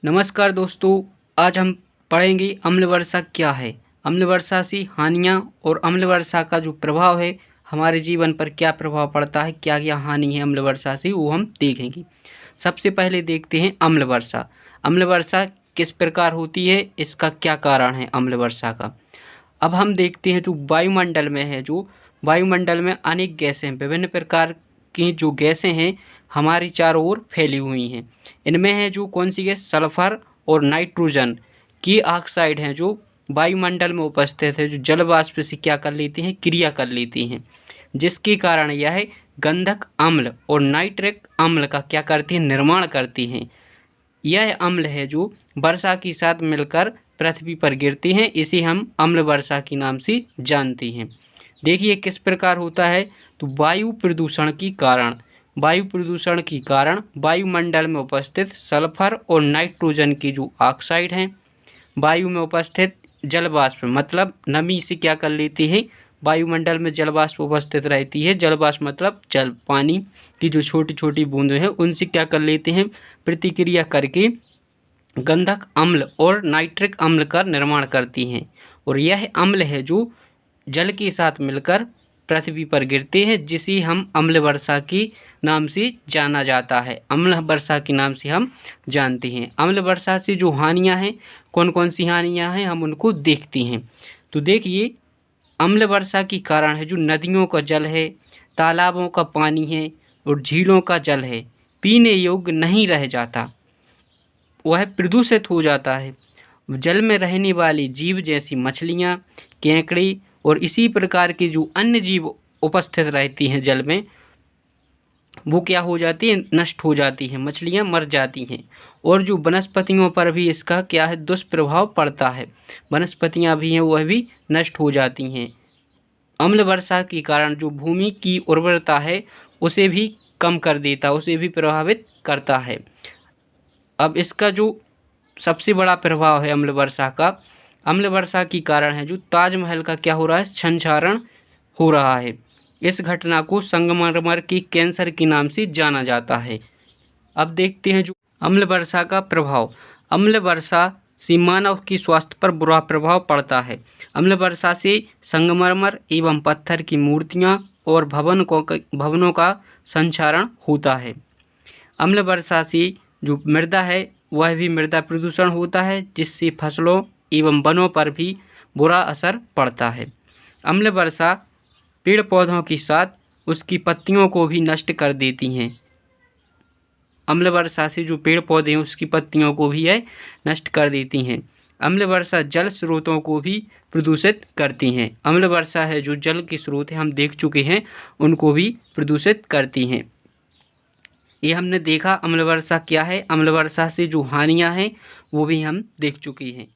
नमस्कार दोस्तों, आज हम पढ़ेंगे अम्ल वर्षा क्या है। अम्ल वर्षा से हानियाँ और अम्ल वर्षा का जो प्रभाव है हमारे जीवन पर क्या प्रभाव पड़ता है, क्या क्या हानि है अम्ल वर्षा से, वो हम देखेंगे। सबसे पहले देखते हैं अम्ल वर्षा। अम्ल वर्षा किस प्रकार होती है, इसका क्या कारण है अम्ल वर्षा का। अब हम देखते हैं जो वायुमंडल में है, जो वायुमंडल में अनेक गैसें, विभिन्न प्रकार की जो गैसें हैं हमारी चारों ओर फैली हुई हैं। इनमें है जो कौन सी गैस, सल्फर और नाइट्रोजन की ऑक्साइड हैं, जो वायुमंडल में उपस्थित है, जो जल वाष्प से क्या कर लेती हैं, क्रिया कर लेती हैं, जिसके कारण यह गंधक अम्ल और नाइट्रिक अम्ल का क्या करती हैं, निर्माण करती हैं। यह अम्ल है जो वर्षा के साथ मिलकर पृथ्वी पर गिरती हैं, इसे हम अम्ल वर्षा के नाम से जानते हैं। देखिए किस प्रकार होता है, तो वायु प्रदूषण के कारण, वायुमंडल में उपस्थित सल्फर और नाइट्रोजन की जो ऑक्साइड हैं, वायु में उपस्थित जल वाष्प मतलब नमी से क्या कर लेती है, वायुमंडल में जल वाष्प उपस्थित रहती है। जल वाष्प मतलब जल, पानी की जो छोटी छोटी बूंदें हैं उनसे क्या कर लेते हैं, प्रतिक्रिया करके गंधक अम्ल और नाइट्रिक अम्ल का निर्माण करती हैं। और यह अम्ल है जो जल के साथ मिलकर पृथ्वी पर गिरते हैं, जिसे हम अम्ल वर्षा के नाम से जाना जाता है। अम्ल वर्षा के नाम से हम जानते हैं। अम्ल वर्षा से जो हानियाँ हैं, कौन कौन सी हानियाँ हैं, हम उनको देखते हैं। तो देखिए, अम्ल वर्षा के कारण है जो नदियों का जल है, तालाबों का पानी है और झीलों का जल है, पीने योग्य नहीं रह जाता, वह प्रदूषित हो जाता है। जल में रहने वाली जीव जैसी मछलियाँ, केकड़े और इसी प्रकार के जो अन्य जीव उपस्थित रहती हैं जल में, वो क्या हो जाती है, नष्ट हो जाती हैं, मछलियाँ मर जाती हैं। और जो वनस्पतियों पर भी इसका क्या है, दुष्प्रभाव पड़ता है। वनस्पतियाँ भी हैं वह भी नष्ट हो जाती हैं। अम्ल वर्षा के कारण जो भूमि की उर्वरता है उसे भी कम कर देता, उसे भी प्रभावित करता है। अब इसका जो सबसे बड़ा प्रभाव है अम्ल वर्षा का, अम्ल वर्षा के कारण है जो ताजमहल का क्या हो रहा है, संक्षारण हो रहा है। इस घटना को संगमरमर की कैंसर के नाम से जाना जाता है। अब देखते हैं जो अम्ल वर्षा का प्रभाव। अम्ल वर्षा से मानव की स्वास्थ्य पर बुरा प्रभाव पड़ता है। अम्ल वर्षा से संगमरमर एवं पत्थर की मूर्तियाँ और भवनों का संक्षारण होता है। अम्ल वर्षा से जो मृदा है वह भी मृदा प्रदूषण होता है, जिससे फसलों एवं वनों पर भी बुरा असर पड़ता है। अम्ल वर्षा पेड़ पौधों के साथ उसकी पत्तियों को भी नष्ट कर देती हैं। अम्ल वर्षा से जो पेड़ पौधे हैं उसकी पत्तियों को भी यह नष्ट कर देती हैं। अम्ल वर्षा जल स्रोतों को भी प्रदूषित करती हैं। अम्ल वर्षा है जो जल के स्रोत हैं, हम देख चुके हैं, उनको भी प्रदूषित करती हैं। ये हमने देखा अम्ल वर्षा क्या है। अम्ल वर्षा से जो हानियाँ हैं वो भी हम देख चुके हैं।